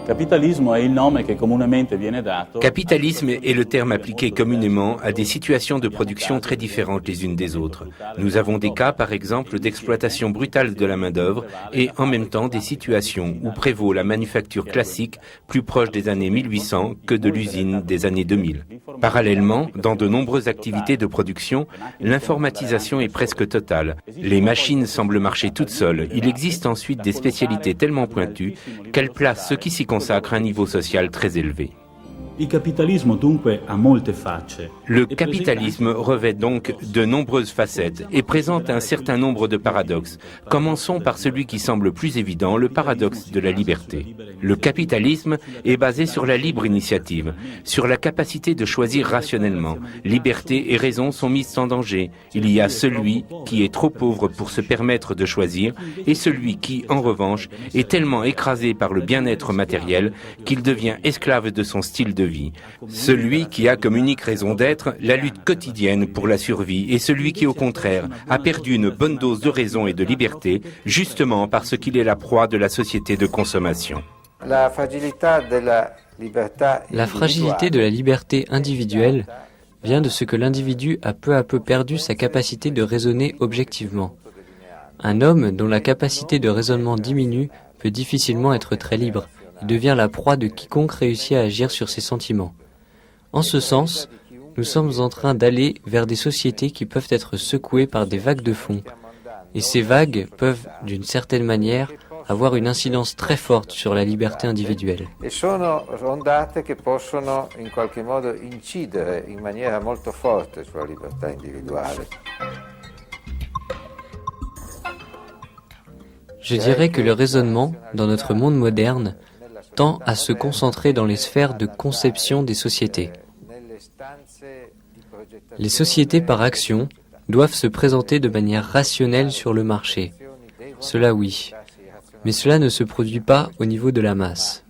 Capitalisme est le terme appliqué communément à des situations de production très différentes les unes des autres. Nous avons des cas, par exemple, d'exploitation brutale de la main-d'œuvre et en même temps des situations où prévaut la manufacture classique plus proche des années 1800 que de l'usine des années 2000. Parallèlement, dans de nombreuses activités de production, l'informatisation est presque totale. Les machines semblent marcher toutes seules. Il existe ensuite des spécialités tellement pointues qu'elles placent ceux qui s'y consacrent à un niveau social très élevé. Le capitalisme revêt donc de nombreuses facettes et présente un certain nombre de paradoxes. Commençons par celui qui semble plus évident, le paradoxe de la liberté. Le capitalisme est basé sur la libre initiative, sur la capacité de choisir rationnellement. Liberté et raison sont mises en danger. Il y a celui qui est trop pauvre pour se permettre de choisir et celui qui, en revanche, est tellement écrasé par le bien-être matériel qu'il devient esclave de son style de vie. Celui qui a comme unique raison d'être la lutte quotidienne pour la survie et celui qui, au contraire, a perdu une bonne dose de raison et de liberté, justement parce qu'il est la proie de la société de consommation. La fragilité de la liberté individuelle vient de ce que l'individu a peu à peu perdu sa capacité de raisonner objectivement. Un homme dont la capacité de raisonnement diminue peut difficilement être très libre. Il devient la proie de quiconque réussit à agir sur ses sentiments. En ce sens, nous sommes en train d'aller vers des sociétés qui peuvent être secouées par des vagues de fond. Et ces vagues peuvent, d'une certaine manière, avoir une incidence très forte sur la liberté individuelle. E sono ondate che possono in qualche modo incidere in maniera molto forte sulla libertà individuale. Je dirais que le raisonnement, dans notre monde moderne, tend à se concentrer dans les sphères de conception des sociétés. Les sociétés par action doivent se présenter de manière rationnelle sur le marché. Cela oui, mais cela ne se produit pas au niveau de la masse.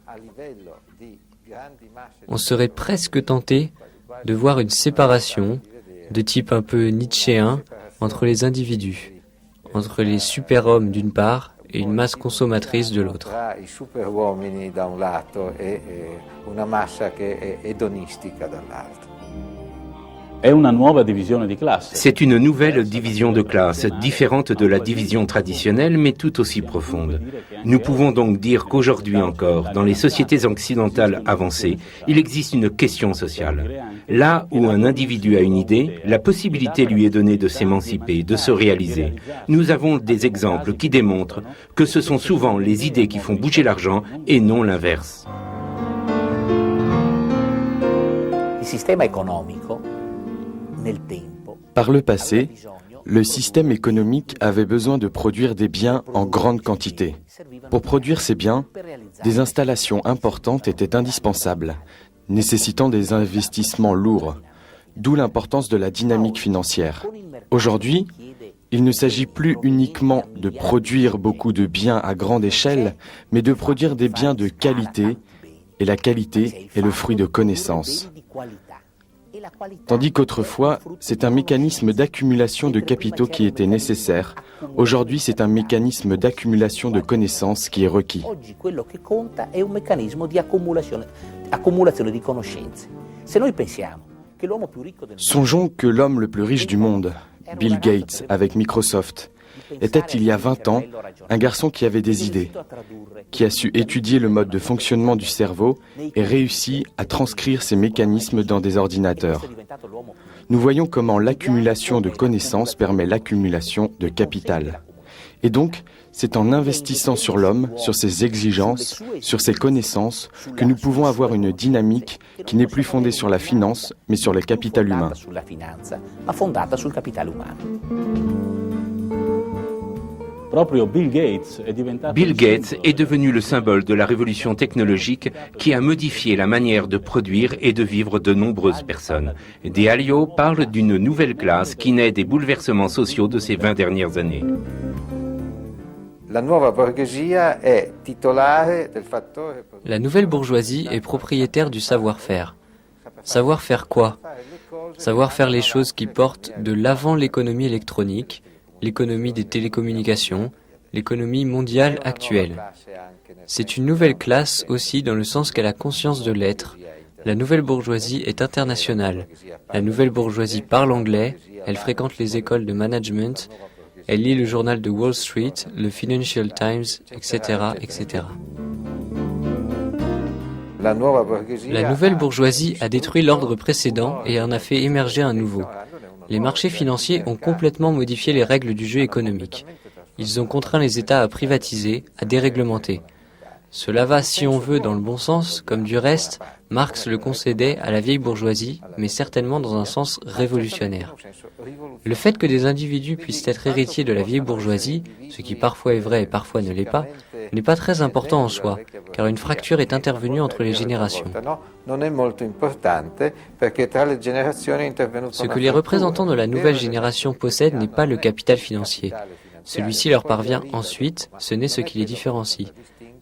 On serait presque tenté de voir une séparation, de type un peu nietzschéen, entre les individus, entre les super-hommes d'une part et une masse consommatrice de l'autre. C'est une nouvelle division de classe, différente de la division traditionnelle, mais tout aussi profonde. Nous pouvons donc dire qu'aujourd'hui encore, dans les sociétés occidentales avancées, il existe une question sociale. Là où un individu a une idée, la possibilité lui est donnée de s'émanciper, de se réaliser. Nous avons des exemples qui démontrent que ce sont souvent les idées qui font bouger l'argent et non l'inverse. Par le passé, le système économique avait besoin de produire des biens en grande quantité. Pour produire ces biens, des installations importantes étaient indispensables, nécessitant des investissements lourds, d'où l'importance de la dynamique financière. Aujourd'hui, il ne s'agit plus uniquement de produire beaucoup de biens à grande échelle, mais de produire des biens de qualité, et la qualité est le fruit de connaissances. Tandis qu'autrefois, c'est un mécanisme d'accumulation de capitaux qui était nécessaire. Aujourd'hui, c'est un mécanisme d'accumulation de connaissances qui est requis. Songeons que l'homme le plus riche du monde, Bill Gates, avec Microsoft, était il y a 20 ans un garçon qui avait des idées, qui a su étudier le mode de fonctionnement du cerveau et réussi à transcrire ces mécanismes dans des ordinateurs. Nous voyons comment l'accumulation de connaissances permet l'accumulation de capital. Et donc, c'est en investissant sur l'homme, sur ses exigences, sur ses connaissances, que nous pouvons avoir une dynamique qui n'est plus fondée sur la finance, mais sur le capital humain. Bill Gates est devenu le symbole de la révolution technologique qui a modifié la manière de produire et de vivre de nombreuses personnes. De Alio parle d'une nouvelle classe qui naît des bouleversements sociaux de ces 20 dernières années. La nouvelle bourgeoisie est propriétaire du savoir-faire. Savoir faire quoi? Savoir faire les choses qui portent de l'avant l'économie électronique, l'économie des télécommunications, l'économie mondiale actuelle. C'est une nouvelle classe aussi dans le sens qu'elle a conscience de l'être. La nouvelle bourgeoisie est internationale. La nouvelle bourgeoisie parle anglais, elle fréquente les écoles de management, elle lit le journal de Wall Street, le Financial Times, etc., etc. La nouvelle bourgeoisie a détruit l'ordre précédent et en a fait émerger un nouveau. Les marchés financiers ont complètement modifié les règles du jeu économique. Ils ont contraint les États à privatiser, à déréglementer. Cela va, si on veut, dans le bon sens, comme du reste, Marx le concédait à la vieille bourgeoisie, mais certainement dans un sens révolutionnaire. Le fait que des individus puissent être héritiers de la vieille bourgeoisie, ce qui parfois est vrai et parfois ne l'est pas, n'est pas très important en soi, car une fracture est intervenue entre les générations. Ce que les représentants de la nouvelle génération possèdent n'est pas le capital financier. Celui-ci leur parvient ensuite, ce n'est ce qui les différencie.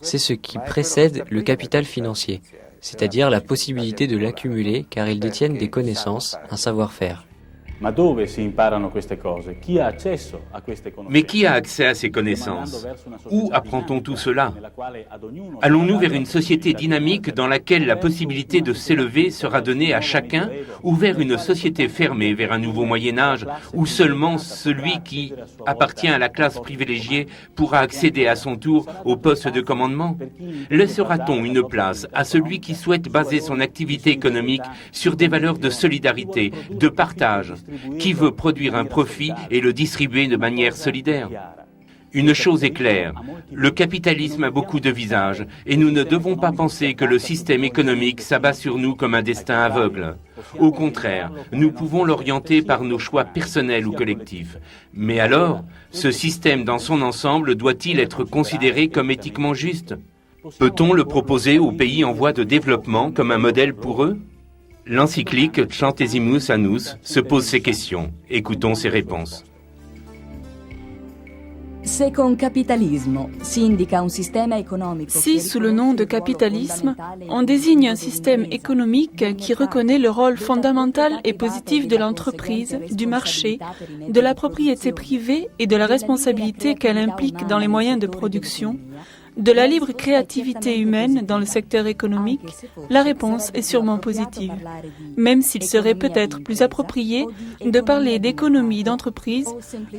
C'est ce qui précède le capital financier, c'est-à-dire la possibilité de l'accumuler car ils détiennent des connaissances, un savoir-faire. Mais qui a accès à ces connaissances? Où apprend-on tout cela? Allons-nous vers une société dynamique dans laquelle la possibilité de s'élever sera donnée à chacun, ou vers une société fermée, vers un nouveau Moyen-Âge, où seulement celui qui appartient à la classe privilégiée pourra accéder à son tour au poste de commandement? Laissera-t-on une place à celui qui souhaite baser son activité économique sur des valeurs de solidarité, de partage, qui veut produire un profit et le distribuer de manière solidaire? Une chose est claire, le capitalisme a beaucoup de visages et nous ne devons pas penser que le système économique s'abat sur nous comme un destin aveugle. Au contraire, nous pouvons l'orienter par nos choix personnels ou collectifs. Mais alors, ce système dans son ensemble doit-il être considéré comme éthiquement juste? Peut-on le proposer aux pays en voie de développement comme un modèle pour eux? L'encyclique Centesimus Annus se pose ces questions. Écoutons ses réponses. Si, sous le nom de capitalisme, on désigne un système économique qui reconnaît le rôle fondamental et positif de l'entreprise, du marché, de la propriété privée et de la responsabilité qu'elle implique dans les moyens de production, de la libre créativité humaine dans le secteur économique, la réponse est sûrement positive, même s'il serait peut-être plus approprié de parler d'économie d'entreprise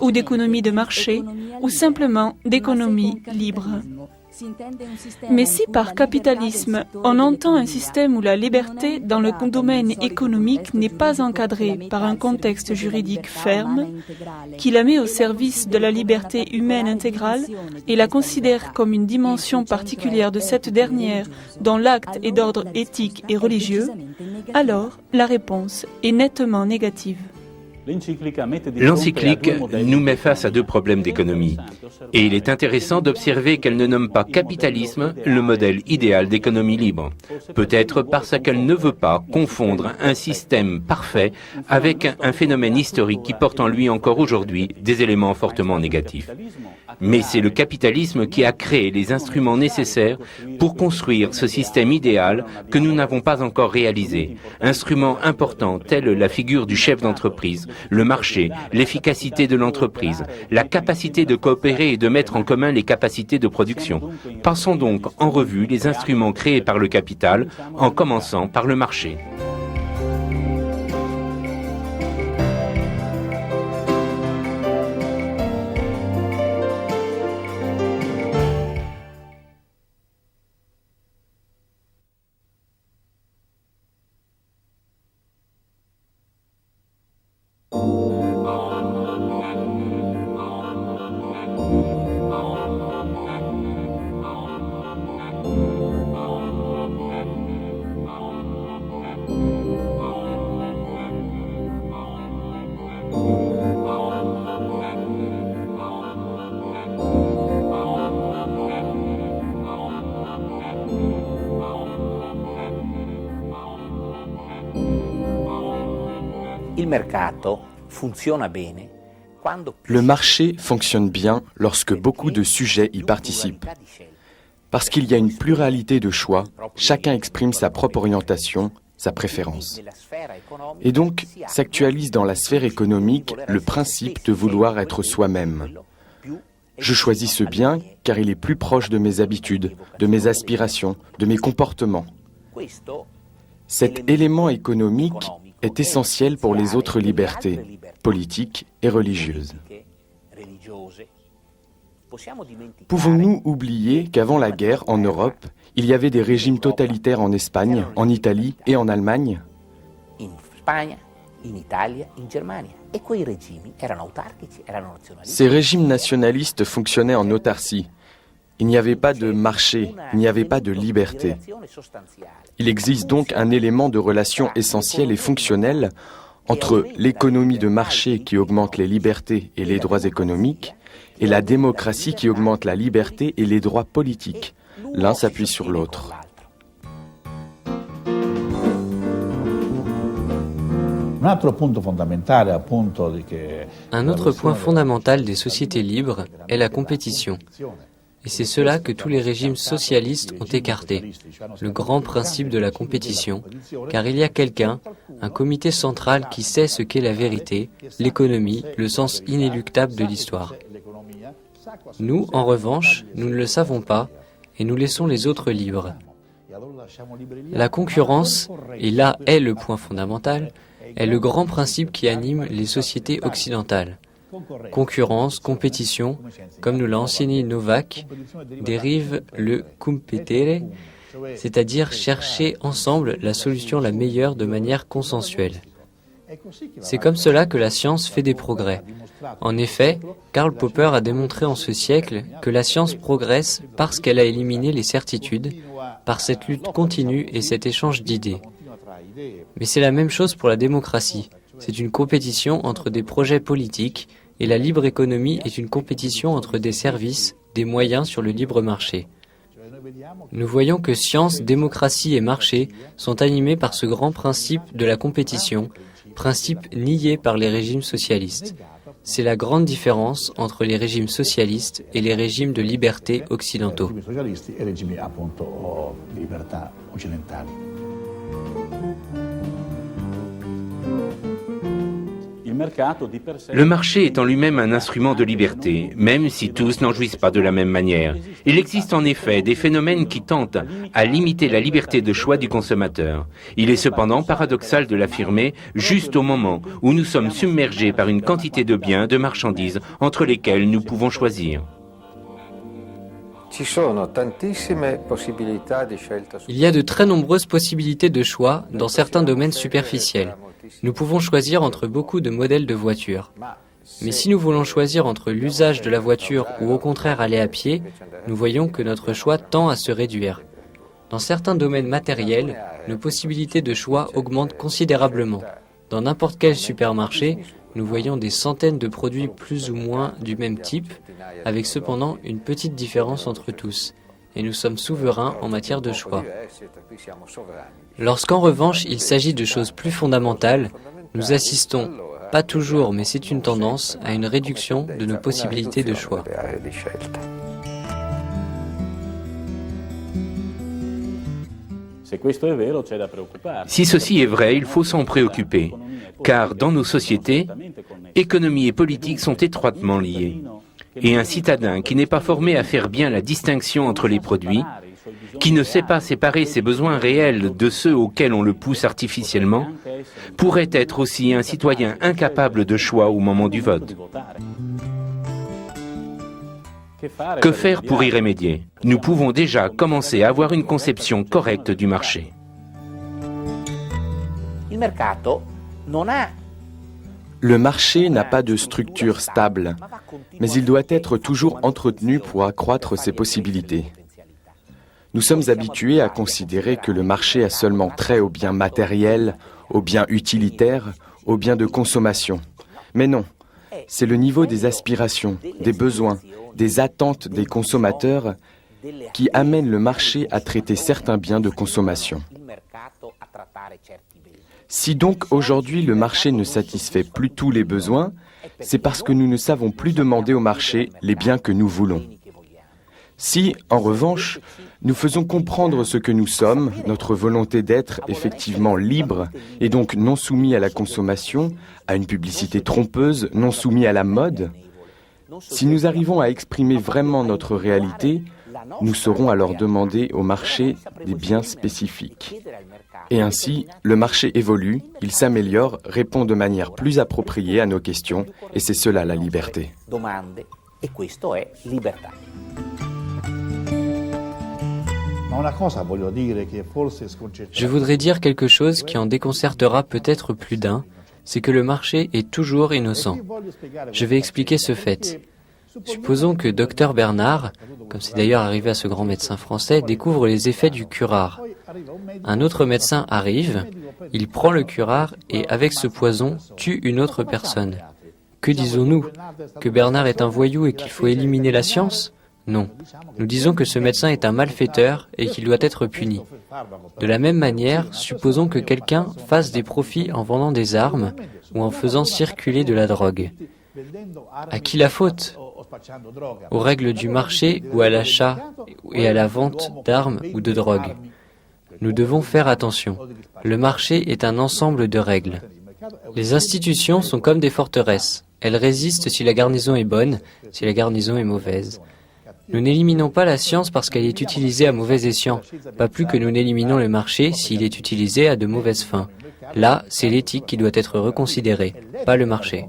ou d'économie de marché ou simplement d'économie libre. Mais si par capitalisme, on entend un système où la liberté dans le domaine économique n'est pas encadrée par un contexte juridique ferme, qui la met au service de la liberté humaine intégrale et la considère comme une dimension particulière de cette dernière dont l'acte est d'ordre éthique et religieux, alors la réponse est nettement négative. L'encyclique nous met face à deux problèmes d'économie. Et il est intéressant d'observer qu'elle ne nomme pas capitalisme le modèle idéal d'économie libre. Peut-être parce qu'elle ne veut pas confondre un système parfait avec un phénomène historique qui porte en lui encore aujourd'hui des éléments fortement négatifs. Mais c'est le capitalisme qui a créé les instruments nécessaires pour construire ce système idéal que nous n'avons pas encore réalisé. Instruments importants tels la figure du chef d'entreprise, le marché, l'efficacité de l'entreprise, la capacité de coopérer et de mettre en commun les capacités de production. Passons donc en revue les instruments créés par le capital, en commençant par le marché. Le marché fonctionne bien lorsque beaucoup de sujets y participent. Parce qu'il y a une pluralité de choix, chacun exprime sa propre orientation, sa préférence. Et donc s'actualise dans la sphère économique le principe de vouloir être soi-même. Je choisis ce bien car il est plus proche de mes habitudes, de mes aspirations, de mes comportements. Cet élément économique est essentiel pour les autres libertés, politiques et religieuses. Pouvons-nous oublier qu'avant la guerre, en Europe, il y avait des régimes totalitaires en Espagne, en Italie et en Allemagne? Ces régimes nationalistes fonctionnaient en autarcie. Il n'y avait pas de marché, il n'y avait pas de liberté. Il existe donc un élément de relation essentiel et fonctionnel entre l'économie de marché qui augmente les libertés et les droits économiques et la démocratie qui augmente la liberté et les droits politiques. L'un s'appuie sur l'autre. Un autre point fondamental des sociétés libres est la compétition. Et c'est cela que tous les régimes socialistes ont écarté, le grand principe de la compétition, car il y a quelqu'un, un comité central qui sait ce qu'est la vérité, l'économie, le sens inéluctable de l'histoire. Nous, en revanche, nous ne le savons pas et nous laissons les autres libres. La concurrence, et là est le point fondamental, est le grand principe qui anime les sociétés occidentales. Concurrence, compétition, comme nous l'a enseigné Novak, dérive le competere, c'est-à-dire chercher ensemble la solution la meilleure de manière consensuelle. C'est comme cela que la science fait des progrès. En effet, Karl Popper a démontré en ce siècle que la science progresse parce qu'elle a éliminé les certitudes, par cette lutte continue et cet échange d'idées. Mais c'est la même chose pour la démocratie. C'est une compétition entre des projets politiques et la libre économie est une compétition entre des services, des moyens sur le libre marché. Nous voyons que science, démocratie et marché sont animés par ce grand principe de la compétition, principe nié par les régimes socialistes. C'est la grande différence entre les régimes socialistes et les régimes de liberté occidentaux. Le marché est en lui-même un instrument de liberté, même si tous n'en jouissent pas de la même manière. Il existe en effet des phénomènes qui tentent à limiter la liberté de choix du consommateur. Il est cependant paradoxal de l'affirmer juste au moment où nous sommes submergés par une quantité de biens, de marchandises, entre lesquels nous pouvons choisir. Il y a de très nombreuses possibilités de choix dans certains domaines superficiels. Nous pouvons choisir entre beaucoup de modèles de voitures. Mais si nous voulons choisir entre l'usage de la voiture ou au contraire aller à pied, nous voyons que notre choix tend à se réduire. Dans certains domaines matériels, nos possibilités de choix augmentent considérablement. Dans n'importe quel supermarché, nous voyons des centaines de produits plus ou moins du même type, avec cependant une petite différence entre tous. Et nous sommes souverains en matière de choix. Lorsqu'en revanche il s'agit de choses plus fondamentales, nous assistons, pas toujours mais c'est une tendance, à une réduction de nos possibilités de choix. Si ceci est vrai, il faut s'en préoccuper, car dans nos sociétés, économie et politique sont étroitement liées. Et un citadin qui n'est pas formé à faire bien la distinction entre les produits, qui ne sait pas séparer ses besoins réels de ceux auxquels on le pousse artificiellement, pourrait être aussi un citoyen incapable de choix au moment du vote. Que faire pour y remédier? Nous pouvons déjà commencer à avoir une conception correcte du marché. Le marché n'a pas de structure stable, mais il doit être toujours entretenu pour accroître ses possibilités. Nous sommes habitués à considérer que le marché a seulement trait aux biens matériels, aux biens utilitaires, aux biens de consommation. Mais non, c'est le niveau des aspirations, des besoins, des attentes des consommateurs qui amène le marché à traiter certains biens de consommation. Si donc aujourd'hui le marché ne satisfait plus tous les besoins, c'est parce que nous ne savons plus demander au marché les biens que nous voulons. Si, en revanche, nous faisons comprendre ce que nous sommes, notre volonté d'être effectivement libre et donc non soumis à la consommation, à une publicité trompeuse, non soumis à la mode, Si nous arrivons à exprimer vraiment notre réalité, nous saurons alors demander au marché des biens spécifiques. Et ainsi, le marché évolue, il s'améliore, répond de manière plus appropriée à nos questions, et c'est cela la liberté. Je voudrais dire quelque chose qui en déconcertera peut-être plus d'un, c'est que le marché est toujours innocent. Je vais expliquer ce fait. Supposons que Dr Bernard, comme c'est d'ailleurs arrivé à ce grand médecin français, découvre les effets du curare. Un autre médecin arrive, il prend le curare et avec ce poison tue une autre personne. Que disons-nous? Que Bernard est un voyou et qu'il faut éliminer la science? Non. Nous disons que ce médecin est un malfaiteur et qu'il doit être puni. De la même manière, supposons que quelqu'un fasse des profits en vendant des armes ou en faisant circuler de la drogue. À qui la faute? Aux règles du marché ou à l'achat et à la vente d'armes ou de drogue. Nous devons faire attention. Le marché est un ensemble de règles. Les institutions sont comme des forteresses. Elles résistent si la garnison est bonne, si la garnison est mauvaise. Nous n'éliminons pas la science parce qu'elle est utilisée à mauvais escient, pas plus que nous n'éliminons le marché s'il est utilisé à de mauvaises fins. Là, c'est l'éthique qui doit être reconsidérée, pas le marché.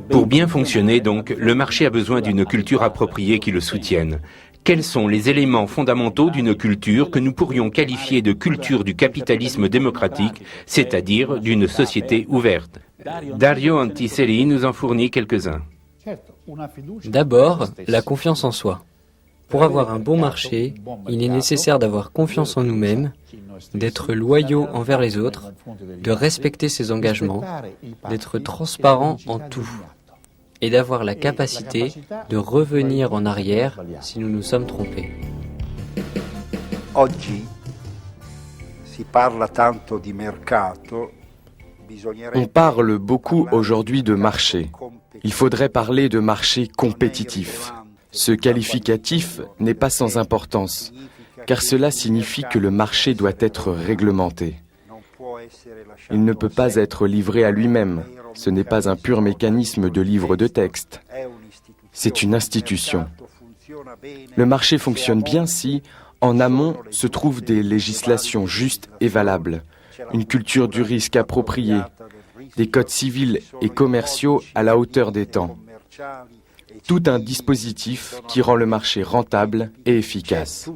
Pour bien fonctionner, donc, le marché a besoin d'une culture appropriée qui le soutienne. Quels sont les éléments fondamentaux d'une culture que nous pourrions qualifier de culture du capitalisme démocratique, c'est-à-dire d'une société ouverte? Dario Antiseri nous en fournit quelques-uns. D'abord, la confiance en soi. Pour avoir un bon marché, il est nécessaire d'avoir confiance en nous-mêmes, d'être loyaux envers les autres, de respecter ses engagements, d'être transparent en tout, et d'avoir la capacité de revenir en arrière si nous nous sommes trompés. On parle beaucoup aujourd'hui de marché. Il faudrait parler de marché compétitif. Ce qualificatif n'est pas sans importance, car cela signifie que le marché doit être réglementé. Il ne peut pas être livré à lui-même. Ce n'est pas un pur mécanisme de livre de texte. C'est une institution. Le marché fonctionne bien si, en amont, se trouvent des législations justes et valables, une culture du risque appropriée, des codes civils et commerciaux à la hauteur des temps. Tout un dispositif qui rend le marché rentable et efficace.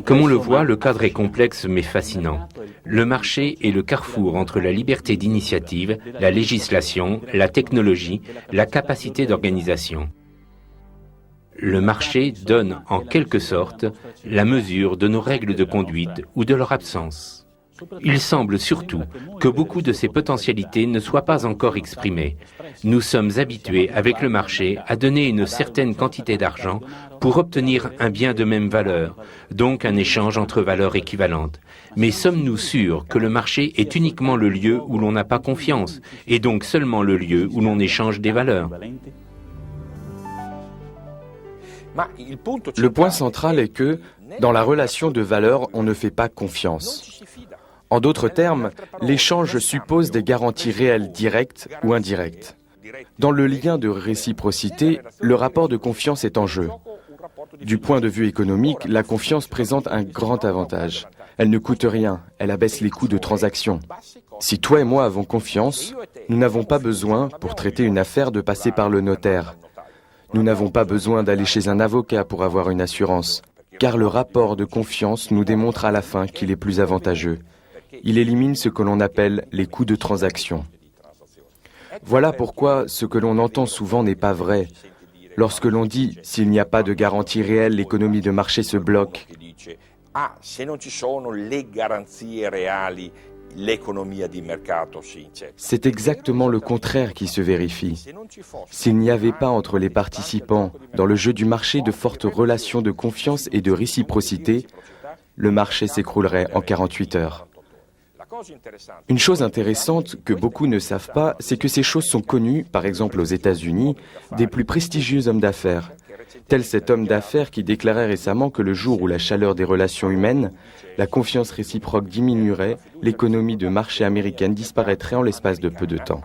Comme on le voit, le cadre est complexe mais fascinant. Le marché est le carrefour entre la liberté d'initiative, la législation, la technologie, la capacité d'organisation. Le marché donne en quelque sorte la mesure de nos règles de conduite ou de leur absence. Il semble surtout que beaucoup de ces potentialités ne soient pas encore exprimées. Nous sommes habitués avec le marché à donner une certaine quantité d'argent pour obtenir un bien de même valeur, donc un échange entre valeurs équivalentes. Mais sommes-nous sûrs que le marché est uniquement le lieu où l'on n'a pas confiance, et donc seulement le lieu où l'on échange des valeurs? Le point central est que, dans la relation de valeur, on ne fait pas confiance. En d'autres termes, l'échange suppose des garanties réelles directes ou indirectes. Dans le lien de réciprocité, le rapport de confiance est en jeu. Du point de vue économique, la confiance présente un grand avantage. Elle ne coûte rien, elle abaisse les coûts de transaction. Si toi et moi avons confiance, nous n'avons pas besoin, pour traiter une affaire, de passer par le notaire. Nous n'avons pas besoin d'aller chez un avocat pour avoir une assurance, car le rapport de confiance nous démontre à la fin qu'il est plus avantageux. Il élimine ce que l'on appelle les coûts de transaction. Voilà pourquoi ce que l'on entend souvent n'est pas vrai. Lorsque l'on dit « s'il n'y a pas de garantie réelle, l'économie de marché se bloque », c'est exactement le contraire qui se vérifie. S'il n'y avait pas entre les participants dans le jeu du marché de fortes relations de confiance et de réciprocité, le marché s'écroulerait en 48 heures. Une chose intéressante que beaucoup ne savent pas, c'est que ces choses sont connues, par exemple aux États-Unis, des plus prestigieux hommes d'affaires. Tel cet homme d'affaires qui déclarait récemment que le jour où la chaleur des relations humaines, la confiance réciproque diminuerait, l'économie de marché américaine disparaîtrait en l'espace de peu de temps.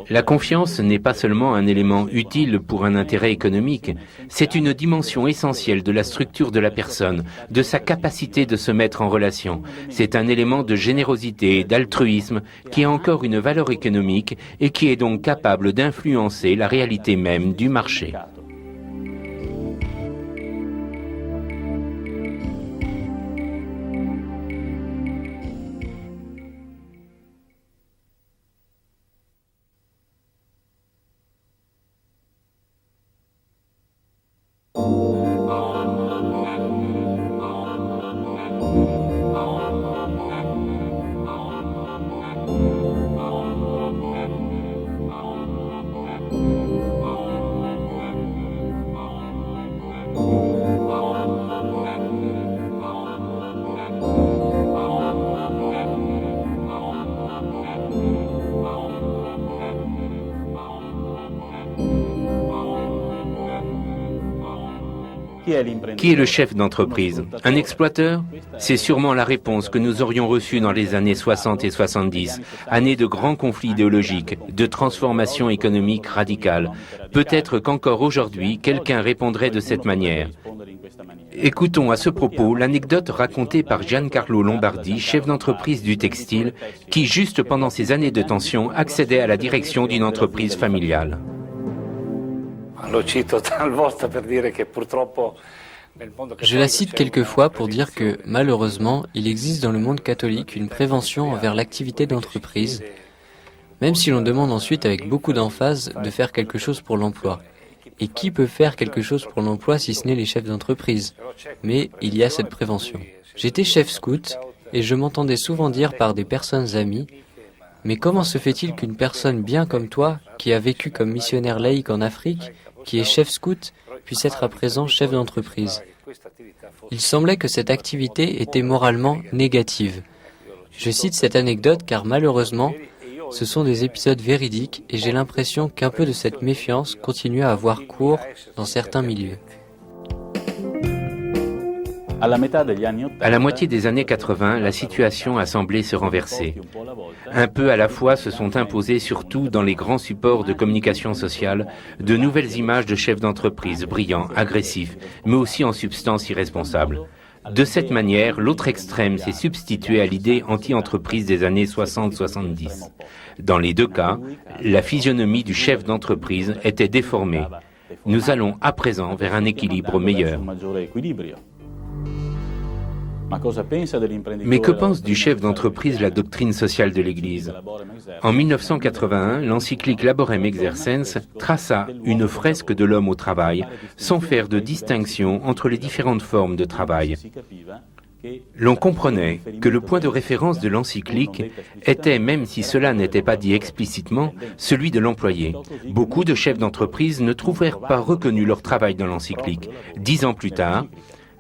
La confiance n'est pas seulement un élément utile pour un intérêt économique, c'est une dimension essentielle de la structure de la personne, de sa capacité de se mettre en relation. C'est un élément de générosité et d'altruisme qui a encore une valeur économique et qui est donc capable d'influencer la réalité même du marché. Qui est le chef d'entreprise? Un exploiteur? C'est sûrement la réponse que nous aurions reçue dans les années 60 et 70, années de grands conflits idéologiques, de transformations économiques radicales. Peut-être qu'encore aujourd'hui, quelqu'un répondrait de cette manière. Écoutons à ce propos l'anecdote racontée par Giancarlo Lombardi, chef d'entreprise du textile, qui, juste pendant ces années de tension, accédait à la direction d'une entreprise familiale. Je la cite quelquefois pour dire que, malheureusement, il existe dans le monde catholique une prévention envers l'activité d'entreprise, même si l'on demande ensuite avec beaucoup d'emphase de faire quelque chose pour l'emploi. Et qui peut faire quelque chose pour l'emploi si ce n'est les chefs d'entreprise? Mais il y a cette prévention. J'étais chef scout et je m'entendais souvent dire par des personnes amies: mais comment se fait-il qu'une personne bien comme toi, qui a vécu comme missionnaire laïque en Afrique, qui est chef scout, puisse être à présent chef d'entreprise? Il semblait que cette activité était moralement négative. Je cite cette anecdote car malheureusement, ce sont des épisodes véridiques et j'ai l'impression qu'un peu de cette méfiance continue à avoir cours dans certains milieux. À la moitié des années 80, la situation a semblé se renverser. Un peu à la fois se sont imposées, surtout dans les grands supports de communication sociale, de nouvelles images de chefs d'entreprise brillants, agressifs, mais aussi en substance irresponsables. De cette manière, l'autre extrême s'est substitué à l'idée anti-entreprise des années 60-70. Dans les deux cas, la physionomie du chef d'entreprise était déformée. Nous allons à présent vers un équilibre meilleur. Mais que pense du chef d'entreprise la doctrine sociale de l'Église? En 1981, l'encyclique Laborem Exercens traça une fresque de l'homme au travail, sans faire de distinction entre les différentes formes de travail. L'on comprenait que le point de référence de l'encyclique était, même si cela n'était pas dit explicitement, celui de l'employé. Beaucoup de chefs d'entreprise ne trouvèrent pas reconnu leur travail dans l'encyclique. 10 ans plus tard,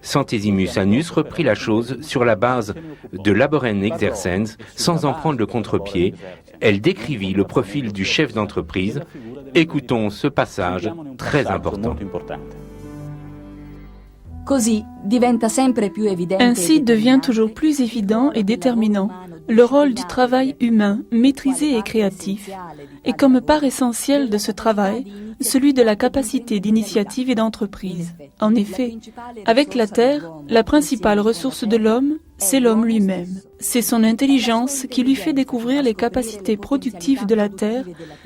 Centesimus Annus reprit la chose sur la base de Laborem Exercens sans en prendre le contre-pied. Elle décrivit le profil du chef d'entreprise. Écoutons ce passage très important. Ainsi devient toujours plus évident et déterminant le rôle du travail humain, maîtrisé et créatif, et comme part essentielle de ce travail, celui de la capacité d'initiative et d'entreprise. En effet, avec la Terre, la principale ressource de l'homme, c'est l'homme lui-même. C'est son intelligence qui lui fait découvrir les capacités productives de la Terre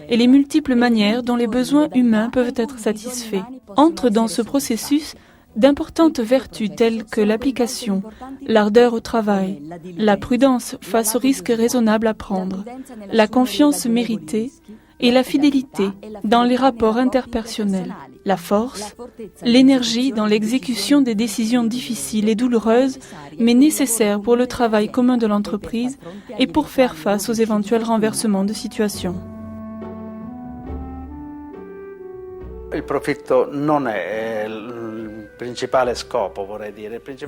et les multiples manières dont les besoins humains peuvent être satisfaits. Entre dans ce processus d'importantes vertus telles que l'application, l'ardeur au travail, la prudence face aux risques raisonnables à prendre, la confiance méritée et la fidélité dans les rapports interpersonnels. la force, l'énergie dans l'exécution des décisions difficiles et douloureuses, mais nécessaires pour le travail commun de l'entreprise et pour faire face aux éventuels renversements de situation. Le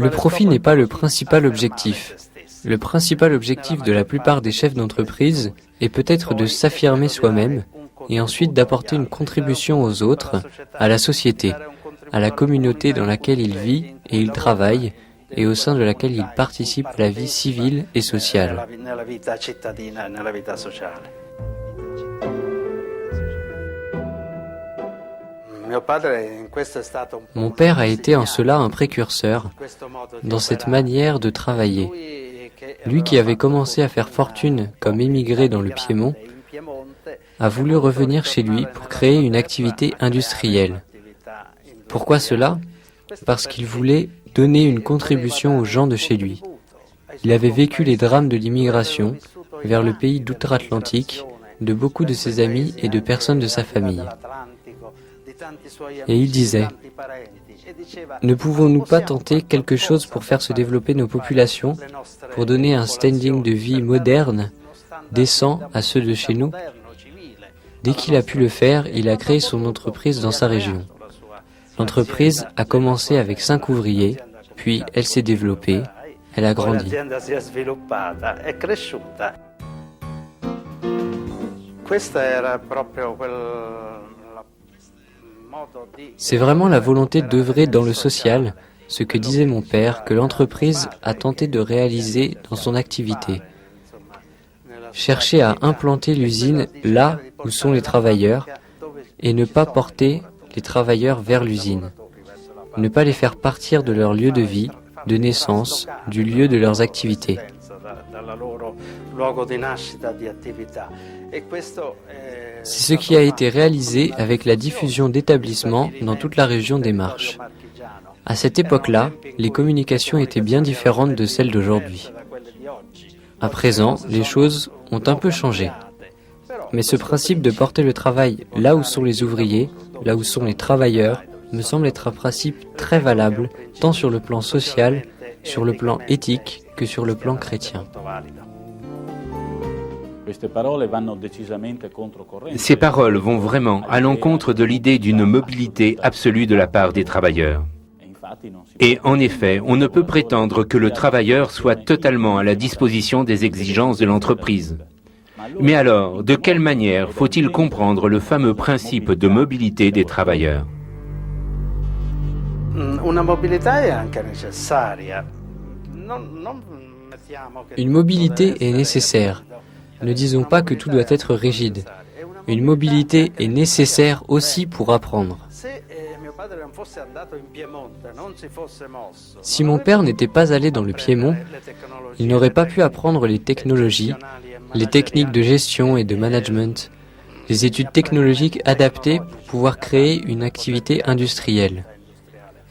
profit n'est pas le principal objectif. Le principal objectif de la plupart des chefs d'entreprise est peut-être de s'affirmer soi-même et ensuite d'apporter une contribution aux autres, à la société, à la communauté dans laquelle il vit et il travaille et au sein de laquelle il participe à la vie civile et sociale. Mon père a été en cela un précurseur dans cette manière de travailler. Lui qui avait commencé à faire fortune comme émigré dans le Piémont, a voulu revenir chez lui pour créer une activité industrielle. Pourquoi cela ? Parce qu'il voulait donner une contribution aux gens de chez lui. Il avait vécu les drames de l'immigration vers le pays d'outre-Atlantique de beaucoup de ses amis et de personnes de sa famille. Et il disait, « Ne pouvons-nous pas tenter quelque chose pour faire se développer nos populations, pour donner un standing de vie moderne, décent à ceux de chez nous ?» Dès qu'il a pu le faire, il a créé son entreprise dans sa région. L'entreprise a commencé avec 5 ouvriers, puis elle s'est développée, elle a grandi. C'est vraiment la volonté d'œuvrer dans le social, ce que disait mon père, que l'entreprise a tenté de réaliser dans son activité. Chercher à implanter l'usine là où sont les travailleurs et ne pas porter les travailleurs vers l'usine. Ne pas les faire partir de leur lieu de vie, de naissance, du lieu de leurs activités. C'est ce qui a été réalisé avec la diffusion d'établissements dans toute la région des Marches. À cette époque-là, les communications étaient bien différentes de celles d'aujourd'hui. À présent, les choses ont un peu changé. Mais ce principe de porter le travail là où sont les ouvriers, là où sont les travailleurs, me semble être un principe très valable, tant sur le plan social, sur le plan éthique, que sur le plan chrétien. Ces paroles vont vraiment à l'encontre de l'idée d'une mobilité absolue de la part des travailleurs. Et en effet, on ne peut prétendre que le travailleur soit totalement à la disposition des exigences de l'entreprise. Mais alors, de quelle manière faut-il comprendre le fameux principe de mobilité des travailleurs ? Une mobilité est nécessaire. Ne disons pas que tout doit être rigide. Une mobilité est nécessaire aussi pour apprendre. Si mon père n'était pas allé dans le Piémont, il n'aurait pas pu apprendre les technologies, les techniques de gestion et de management, les études technologiques adaptées pour pouvoir créer une activité industrielle.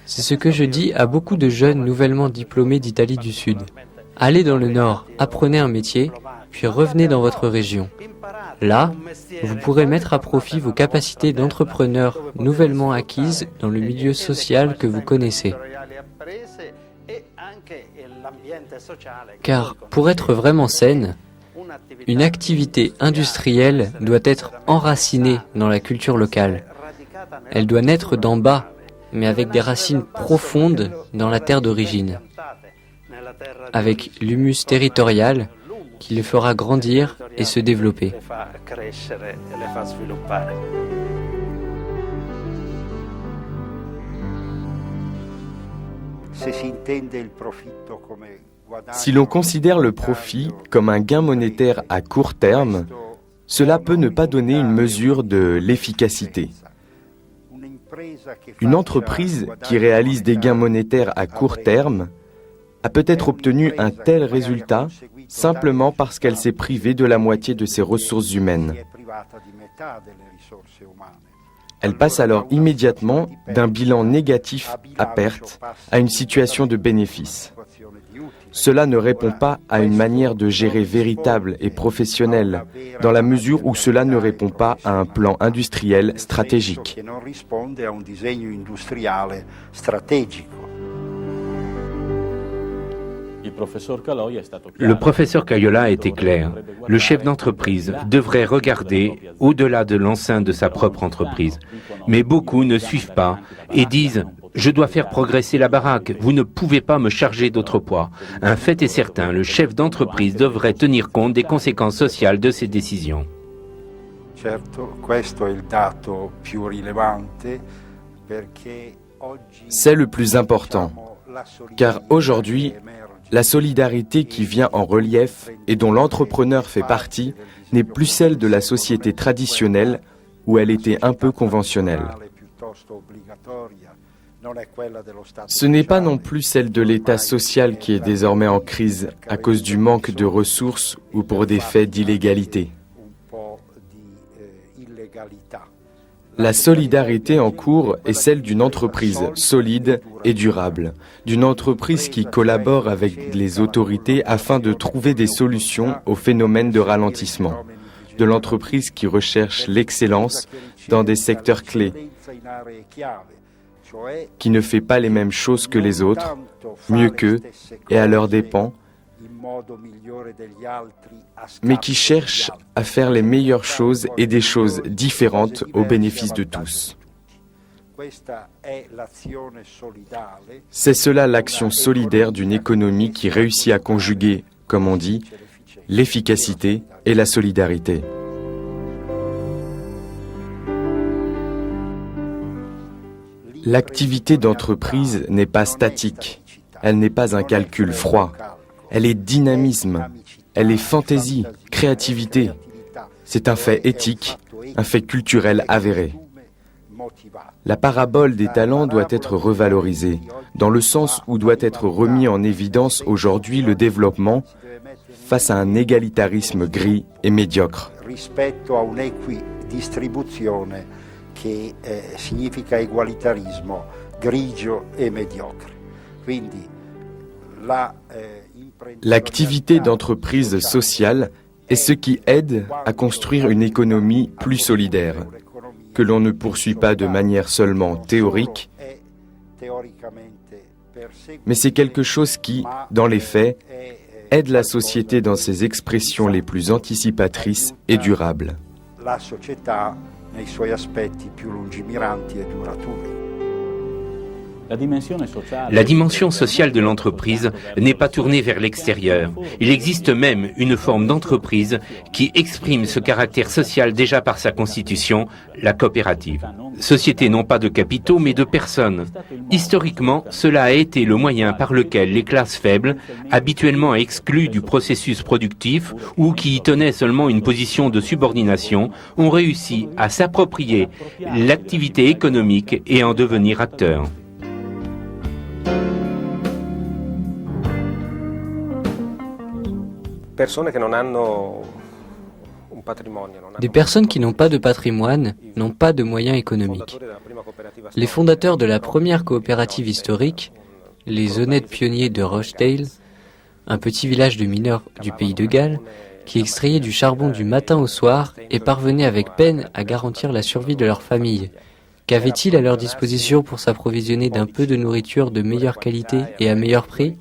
C'est ce que je dis à beaucoup de jeunes nouvellement diplômés d'Italie du Sud. Allez dans le Nord, apprenez un métier, puis revenez dans votre région. Là, vous pourrez mettre à profit vos capacités d'entrepreneur nouvellement acquises dans le milieu social que vous connaissez. Car pour être vraiment saine, une activité industrielle doit être enracinée dans la culture locale. Elle doit naître d'en bas, mais avec des racines profondes dans la terre d'origine, avec l'humus territorial qui le fera grandir et se développer. Si l'on considère le profit comme un gain monétaire à court terme, cela peut ne pas donner une mesure de l'efficacité. Une entreprise qui réalise des gains monétaires à court terme a peut-être obtenu un tel résultat simplement parce qu'elle s'est privée de la moitié de ses ressources humaines. Elle passe alors immédiatement d'un bilan négatif à perte à une situation de bénéfice. cela ne répond pas à une manière de gérer véritable et professionnelle, dans la mesure où cela ne répond pas à un plan industriel stratégique. Le professeur Caillola a été clair. Le chef d'entreprise devrait regarder au-delà de l'enceinte de sa propre entreprise. Mais beaucoup ne suivent pas et disent « Je dois faire progresser la baraque, vous ne pouvez pas me charger d'autres poids ». Un fait est certain, le chef d'entreprise devrait tenir compte des conséquences sociales de ses décisions. C'est le plus important, car aujourd'hui, la solidarité qui vient en relief et dont l'entrepreneur fait partie n'est plus celle de la société traditionnelle où elle était un peu conventionnelle. Ce n'est pas non plus celle de l'État social qui est désormais en crise à cause du manque de ressources ou pour des faits d'illégalité. La solidarité en cours est celle d'une entreprise solide et durable, d'une entreprise qui collabore avec les autorités afin de trouver des solutions aux phénomènes de ralentissement, de l'entreprise qui recherche l'excellence dans des secteurs clés, qui ne fait pas les mêmes choses que les autres, mieux qu'eux et à leurs dépens, mais qui cherche à faire les meilleures choses et des choses différentes au bénéfice de tous. C'est cela l'action solidaire d'une économie qui réussit à conjuguer, comme on dit, l'efficacité et la solidarité. L'activité d'entreprise n'est pas statique, elle n'est pas un calcul froid. Elle est dynamisme, elle est fantaisie, créativité. C'est un fait éthique, un fait culturel avéré. La parabole des talents doit être revalorisée, dans le sens où doit être remis en évidence aujourd'hui le développement face à un égalitarisme gris et médiocre. L'activité d'entreprise sociale est ce qui aide à construire une économie plus solidaire, que l'on ne poursuit pas de manière seulement théorique, mais c'est quelque chose qui, dans les faits, aide la société dans ses expressions les plus anticipatrices et durables. La dimension sociale de l'entreprise n'est pas tournée vers l'extérieur. Il existe même une forme d'entreprise qui exprime ce caractère social déjà par sa constitution, la coopérative. Société non pas de capitaux mais de personnes. Historiquement, cela a été le moyen par lequel les classes faibles, habituellement exclues du processus productif ou qui y tenaient seulement une position de subordination, ont réussi à s'approprier l'activité économique et en devenir acteurs. Des personnes qui n'ont pas de patrimoine n'ont pas de moyens économiques. Les fondateurs de la première coopérative historique, les honnêtes pionniers de Rochdale, un petit village de mineurs du pays de Galles, qui extrayaient du charbon du matin au soir et parvenaient avec peine à garantir la survie de leur famille. Qu'avaient-ils à leur disposition pour s'approvisionner d'un peu de nourriture de meilleure qualité et à meilleur prix?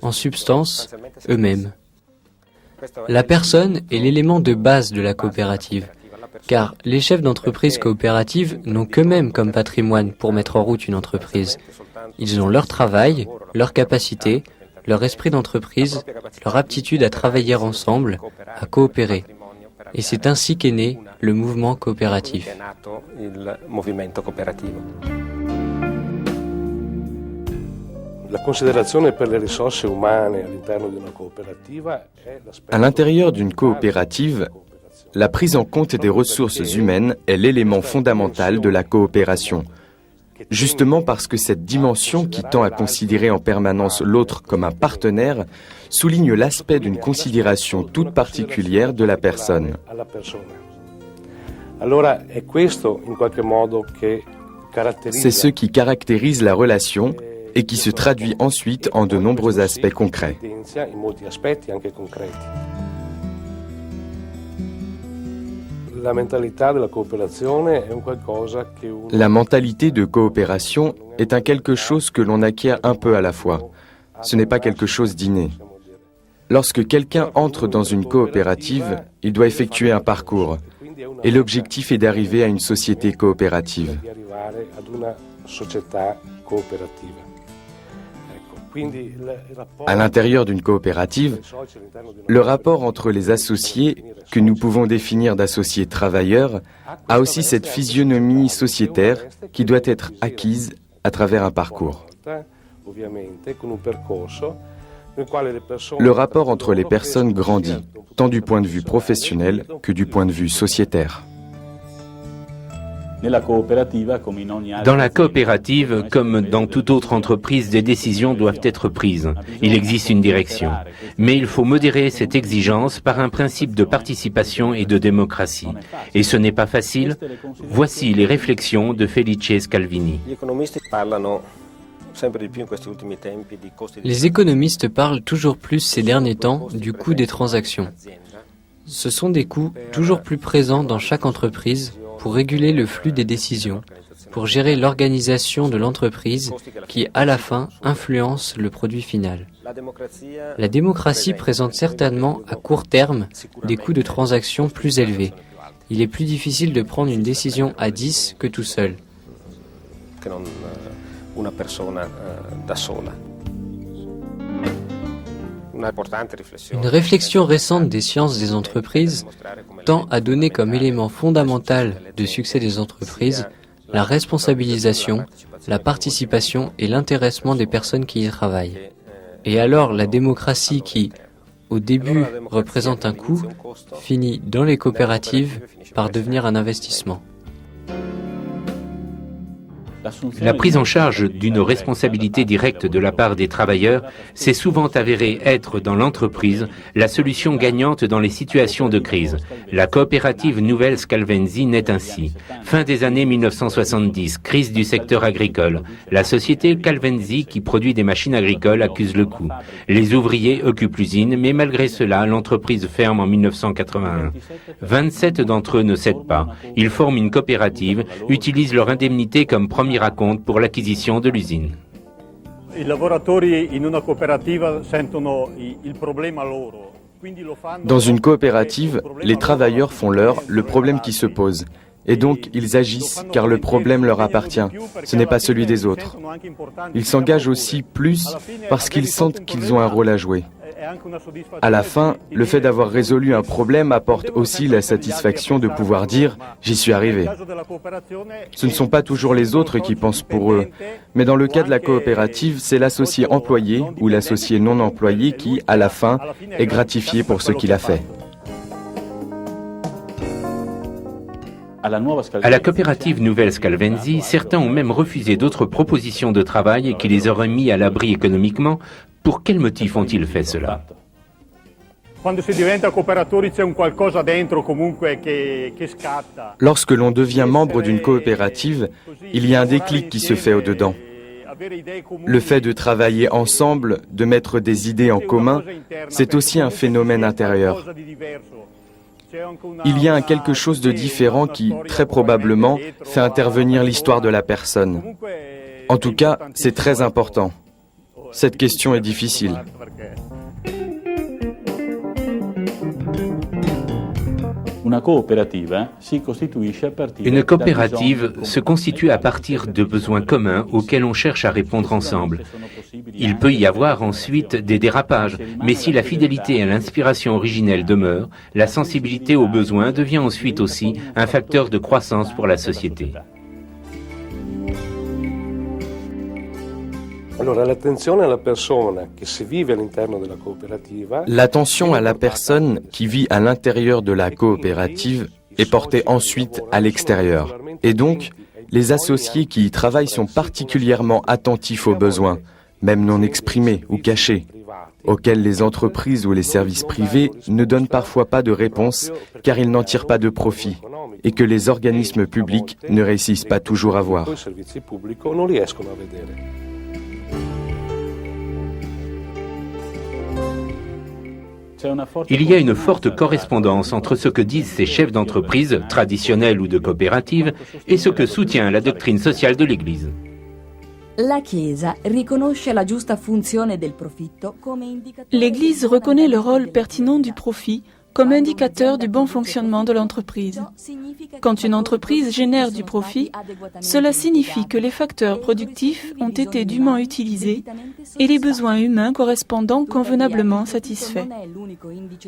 En substance, eux-mêmes. La personne est l'élément de base de la coopérative, car les chefs d'entreprise coopératives n'ont qu'eux-mêmes comme patrimoine pour mettre en route une entreprise. Ils ont leur travail, leur capacité, leur esprit d'entreprise, leur aptitude à travailler ensemble, à coopérer. Et c'est ainsi qu'est né le mouvement coopératif. À l'intérieur d'une coopérative, la prise en compte des ressources humaines est l'élément fondamental de la coopération. Justement parce que cette dimension qui tend à considérer en permanence l'autre comme un partenaire souligne l'aspect d'une considération toute particulière de la personne. C'est ce qui caractérise la relation et qui se traduit ensuite en de nombreux aspects concrets. La mentalità della cooperazione è un qualcosa che La mentalité de coopération est un quelque chose que l'on acquiert un peu à la fois. Ce n'est pas quelque chose d'inné. Lorsque quelqu'un entre dans une coopérative, il doit effectuer un parcours. Et l'objectif est d'arriver à une société coopérative. À l'intérieur d'une coopérative, le rapport entre les associés, que nous pouvons définir d'associés travailleurs, a aussi cette physionomie sociétaire qui doit être acquise à travers un parcours. Le rapport entre les personnes grandit, tant du point de vue professionnel que du point de vue sociétaire. Dans la coopérative, comme dans toute autre entreprise, des décisions doivent être prises. Il existe une direction. Mais il faut modérer cette exigence par un principe de participation et de démocratie. Et ce n'est pas facile. Voici les réflexions de Felice Scalvini. Les économistes parlent toujours plus ces derniers temps du coût des transactions. Ce sont des coûts toujours plus présents dans chaque entreprise pour réguler le flux des décisions, pour gérer l'organisation de l'entreprise qui, à la fin, influence le produit final. La démocratie présente certainement à court terme des coûts de transaction plus élevés. Il est plus difficile de prendre une décision à 10 que tout seul. Une réflexion récente des sciences des entreprises tend à donner comme élément fondamental de succès des entreprises la responsabilisation, la participation et l'intéressement des personnes qui y travaillent. Et alors la démocratie qui, au début, représente un coût, finit dans les coopératives par devenir un investissement. La prise en charge d'une responsabilité directe de la part des travailleurs s'est souvent avérée être dans l'entreprise la solution gagnante dans les situations de crise. La coopérative Nouvelle Scalvenzi naît ainsi. Fin des années 1970, crise du secteur agricole. La société Calvenzi, qui produit des machines agricoles, accuse le coup. Les ouvriers occupent l'usine, mais malgré cela, l'entreprise ferme en 1981. 27 d'entre eux ne cèdent pas. Ils forment une coopérative, utilisent leur indemnité comme premier raconte pour l'acquisition de l'usine. Dans une coopérative, les travailleurs font le problème qui se pose. Et donc, ils agissent car le problème leur appartient. Ce n'est pas celui des autres. Ils s'engagent aussi plus parce qu'ils sentent qu'ils ont un rôle à jouer. À la fin, le fait d'avoir résolu un problème apporte aussi la satisfaction de pouvoir dire « j'y suis arrivé ». Ce ne sont pas toujours les autres qui pensent pour eux, mais dans le cas de la coopérative, c'est l'associé employé ou l'associé non employé qui, à la fin, est gratifié pour ce qu'il a fait. À la coopérative Nouvelle Scalvenzi, certains ont même refusé d'autres propositions de travail qui les auraient mis à l'abri économiquement. Pour quel motif ont-ils fait cela ? Lorsque l'on devient membre d'une coopérative, il y a un déclic qui se fait au-dedans. Le fait de travailler ensemble, de mettre des idées en commun, c'est aussi un phénomène intérieur. Il y a quelque chose de différent qui, très probablement, fait intervenir l'histoire de la personne. En tout cas, c'est très important. Cette question est difficile. Une coopérative se constitue à partir de besoins communs auxquels on cherche à répondre ensemble. Il peut y avoir ensuite des dérapages, mais si la fidélité à l'inspiration originelle demeure, la sensibilité aux besoins devient ensuite aussi un facteur de croissance pour la société. L'attention à la personne qui vit à l'intérieur de la coopérative est portée ensuite à l'extérieur. Et donc, les associés qui y travaillent sont particulièrement attentifs aux besoins, même non exprimés ou cachés, auxquels les entreprises ou les services privés ne donnent parfois pas de réponse car ils n'en tirent pas de profit et que les organismes publics ne réussissent pas toujours à voir. Il y a une forte correspondance entre ce que disent ces chefs d'entreprise, traditionnels ou de coopératives, et ce que soutient la doctrine sociale de l'Église. L'Église reconnaît le rôle pertinent du profit comme indicateur du bon fonctionnement de l'entreprise. Quand une entreprise génère du profit, cela signifie que les facteurs productifs ont été dûment utilisés et les besoins humains correspondants convenablement satisfaits.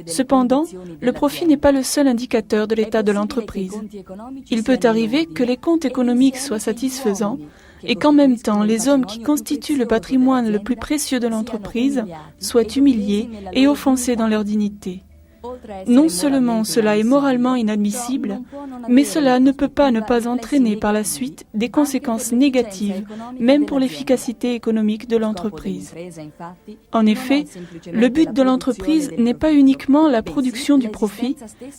Cependant, le profit n'est pas le seul indicateur de l'état de l'entreprise. Il peut arriver que les comptes économiques soient satisfaisants et qu'en même temps, les hommes qui constituent le patrimoine le plus précieux de l'entreprise soient humiliés et offensés dans leur dignité. Non seulement cela est moralement inadmissible, mais cela ne peut pas ne pas entraîner par la suite des conséquences négatives, même pour l'efficacité économique de l'entreprise. En effet, le but de l'entreprise n'est pas uniquement la production du profit,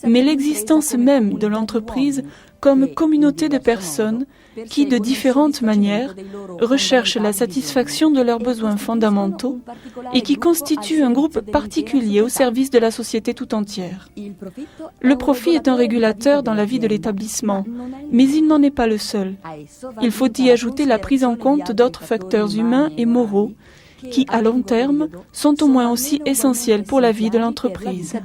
mais l'existence même de l'entreprise comme communauté de personnes qui, de différentes manières, recherchent la satisfaction de leurs besoins fondamentaux et qui constituent un groupe particulier au service de la société tout entière. Le profit est un régulateur dans la vie de l'établissement, mais il n'en est pas le seul. Il faut y ajouter la prise en compte d'autres facteurs humains et moraux qui, à long terme, sont au moins aussi essentiels pour la vie de l'entreprise.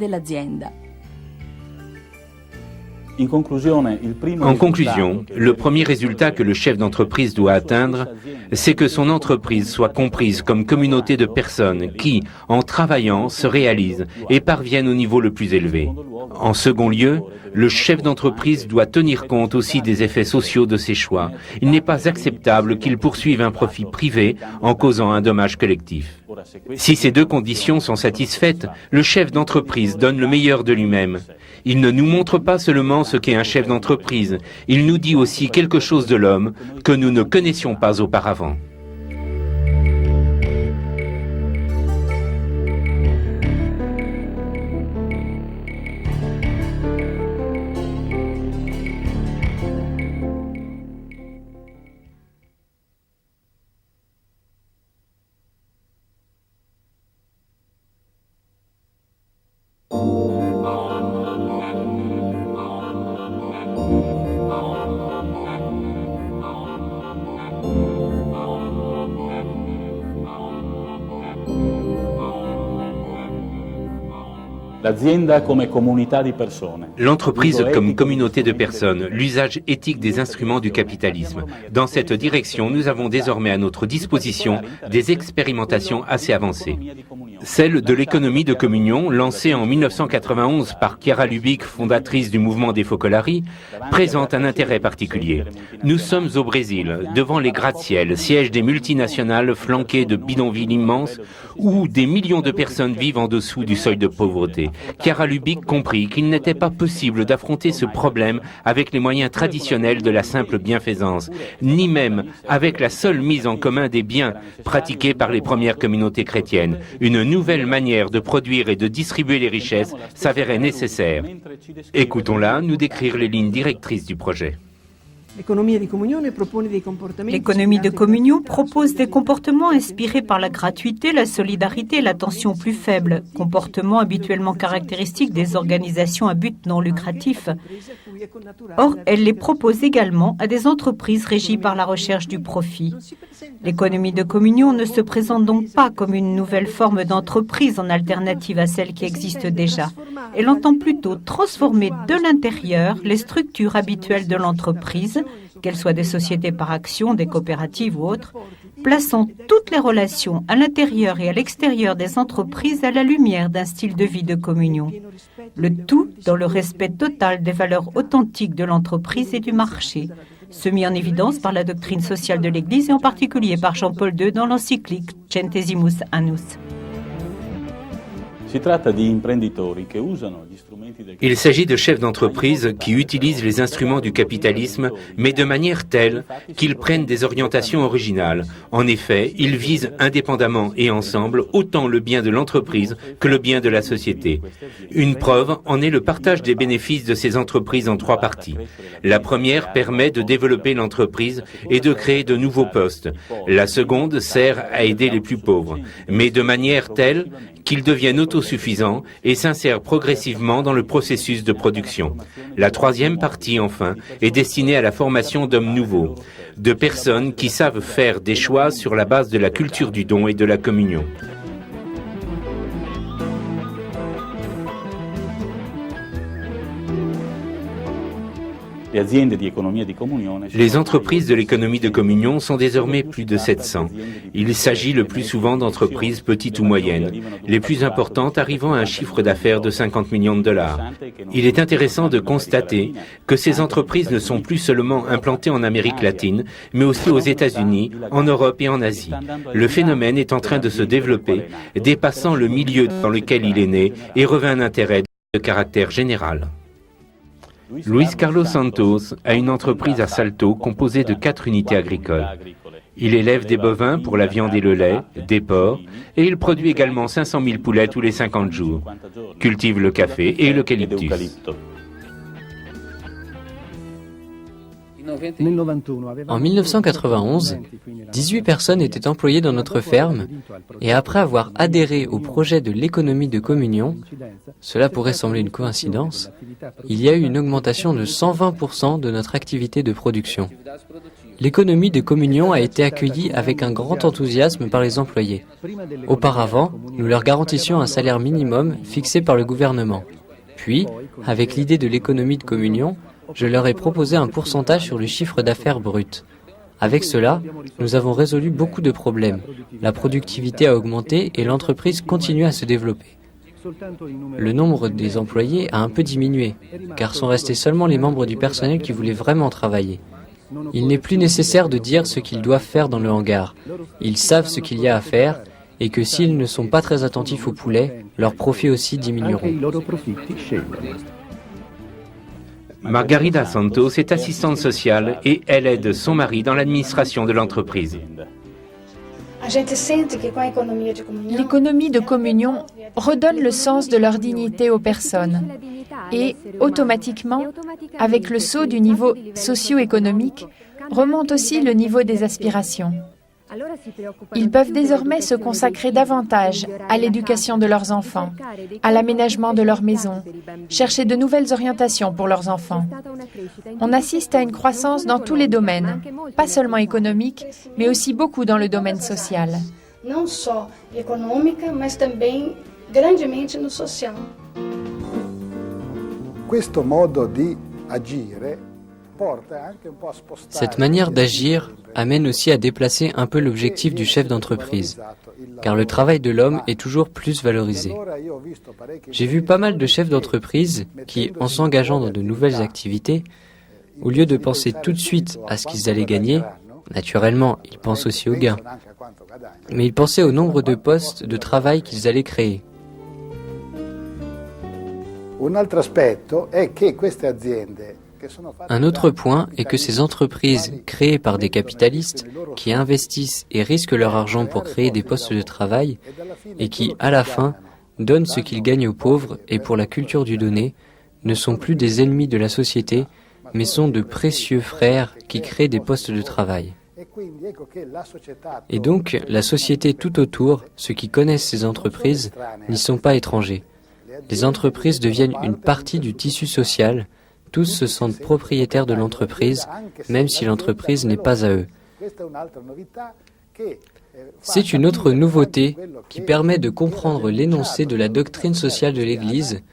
En conclusion, le premier résultat que le chef d'entreprise doit atteindre, c'est que son entreprise soit comprise comme communauté de personnes qui, en travaillant, se réalisent et parviennent au niveau le plus élevé. En second lieu, le chef d'entreprise doit tenir compte aussi des effets sociaux de ses choix. Il n'est pas acceptable qu'il poursuive un profit privé en causant un dommage collectif. Si ces deux conditions sont satisfaites, le chef d'entreprise donne le meilleur de lui-même. Il ne nous montre pas seulement ce qu'est un chef d'entreprise, il nous dit aussi quelque chose de l'homme que nous ne connaissions pas auparavant. L'entreprise comme communauté de personnes, l'usage éthique des instruments du capitalisme. Dans cette direction, nous avons désormais à notre disposition des expérimentations assez avancées. Celle de l'économie de communion, lancée en 1991 par Chiara Lubich, fondatrice du mouvement des Focolari, présente un intérêt particulier. Nous sommes au Brésil, devant les gratte-ciel, siège des multinationales flanquées de bidonvilles immenses, où des millions de personnes vivent en dessous du seuil de pauvreté. Chiara Lubich comprit qu'il n'était pas possible d'affronter ce problème avec les moyens traditionnels de la simple bienfaisance, ni même avec la seule mise en commun des biens pratiquée par les premières communautés chrétiennes. Une nouvelle manière de produire et de distribuer les richesses s'avérait nécessaire. Écoutons-la nous décrire les lignes directrices du projet. L'économie de communion propose des comportements inspirés par la gratuité, la solidarité et l'attention plus faible, comportements habituellement caractéristiques des organisations à but non lucratif. Or, elle les propose également à des entreprises régies par la recherche du profit. L'économie de communion ne se présente donc pas comme une nouvelle forme d'entreprise en alternative à celle qui existe déjà. Elle entend plutôt transformer de l'intérieur les structures habituelles de l'entreprise, qu'elles soient des sociétés par action, des coopératives ou autres, plaçant toutes les relations à l'intérieur et à l'extérieur des entreprises à la lumière d'un style de vie de communion. Le tout dans le respect total des valeurs authentiques de l'entreprise et du marché, ce mis en évidence par la doctrine sociale de l'Église et en particulier par Jean-Paul II dans l'encyclique Centesimus Annus. Il s'agit de chefs d'entreprise qui utilisent les instruments du capitalisme, mais de manière telle qu'ils prennent des orientations originales. En effet, ils visent indépendamment et ensemble autant le bien de l'entreprise que le bien de la société. Une preuve en est le partage des bénéfices de ces entreprises en 3 parties. La première permet de développer l'entreprise et de créer de nouveaux postes. La seconde sert à aider les plus pauvres, mais de manière telle qu'ils deviennent autosuffisants autosuffisant et s'insère progressivement dans le processus de production. La troisième partie, enfin, est destinée à la formation d'hommes nouveaux, de personnes qui savent faire des choix sur la base de la culture du don et de la communion. Les entreprises de l'économie de communion sont désormais plus de 700. Il s'agit le plus souvent d'entreprises petites ou moyennes, les plus importantes arrivant à un chiffre d'affaires de 50 millions de dollars. Il est intéressant de constater que ces entreprises ne sont plus seulement implantées en Amérique latine, mais aussi aux États-Unis, en Europe et en Asie. Le phénomène est en train de se développer, dépassant le milieu dans lequel il est né et revêt un intérêt de caractère général. Luis Carlos Santos a une entreprise à Salto composée de 4 unités agricoles. Il élève des bovins pour la viande et le lait, des porcs, et il produit également 500 000 poulets tous les 50 jours. Cultive le café et l'eucalyptus. En 1991, 18 personnes étaient employées dans notre ferme et après avoir adhéré au projet de l'économie de communion, cela pourrait sembler une coïncidence, il y a eu une augmentation de 120% de notre activité de production. L'économie de communion a été accueillie avec un grand enthousiasme par les employés. Auparavant, nous leur garantissions un salaire minimum fixé par le gouvernement. Puis, avec l'idée de l'économie de communion, je leur ai proposé un pourcentage sur le chiffre d'affaires brut. Avec cela, nous avons résolu beaucoup de problèmes. La productivité a augmenté et l'entreprise continue à se développer. Le nombre des employés a un peu diminué, car sont restés seulement les membres du personnel qui voulaient vraiment travailler. Il n'est plus nécessaire de dire ce qu'ils doivent faire dans le hangar. Ils savent ce qu'il y a à faire et que s'ils ne sont pas très attentifs aux poulets, leurs profits aussi diminueront. Margarida Santos est assistante sociale et elle aide son mari dans l'administration de l'entreprise. L'économie de communion redonne le sens de leur dignité aux personnes et, automatiquement, avec le saut du niveau socio-économique, remonte aussi le niveau des aspirations. Ils peuvent désormais se consacrer davantage à l'éducation de leurs enfants, à l'aménagement de leur maison, chercher de nouvelles orientations pour leurs enfants. On assiste à une croissance dans tous les domaines, pas seulement économique, mais aussi beaucoup dans le domaine social. Non só econômica, mas também grandemente no social. Questo modo di agire. Cette manière d'agir amène aussi à déplacer un peu l'objectif du chef d'entreprise, car le travail de l'homme est toujours plus valorisé. J'ai vu pas mal de chefs d'entreprise qui, en s'engageant dans de nouvelles activités, au lieu de penser tout de suite à ce qu'ils allaient gagner, naturellement, ils pensent aussi aux gains, mais ils pensaient au nombre de postes de travail qu'ils allaient créer. Un autre point est que ces entreprises créées par des capitalistes qui investissent et risquent leur argent pour créer des postes de travail et qui, à la fin, donnent ce qu'ils gagnent aux pauvres et pour la culture du donner, ne sont plus des ennemis de la société, mais sont de précieux frères qui créent des postes de travail. Et donc, la société tout autour, ceux qui connaissent ces entreprises, n'y sont pas étrangers. Les entreprises deviennent une partie du tissu social. Tous se sentent propriétaires de l'entreprise, même si l'entreprise n'est pas à eux. C'est une autre nouveauté qui permet de comprendre l'énoncé de la doctrine sociale de l'Église,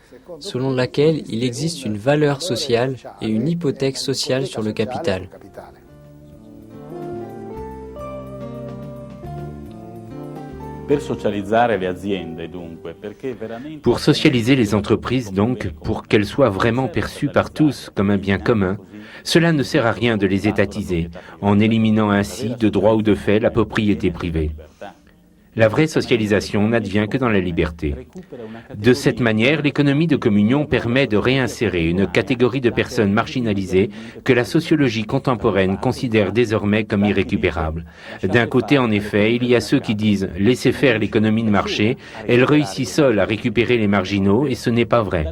selon laquelle il existe une valeur sociale et une hypothèque sociale sur le capital. Pour socialiser les entreprises, donc, pour qu'elles soient vraiment perçues par tous comme un bien commun, cela ne sert à rien de les étatiser, en éliminant ainsi, de droit ou de fait, la propriété privée. La vraie socialisation n'advient que dans la liberté. De cette manière, l'économie de communion permet de réinsérer une catégorie de personnes marginalisées que la sociologie contemporaine considère désormais comme irrécupérable. D'un côté, en effet, il y a ceux qui disent « laissez faire l'économie de marché, elle réussit seule à récupérer les marginaux » et ce n'est pas vrai.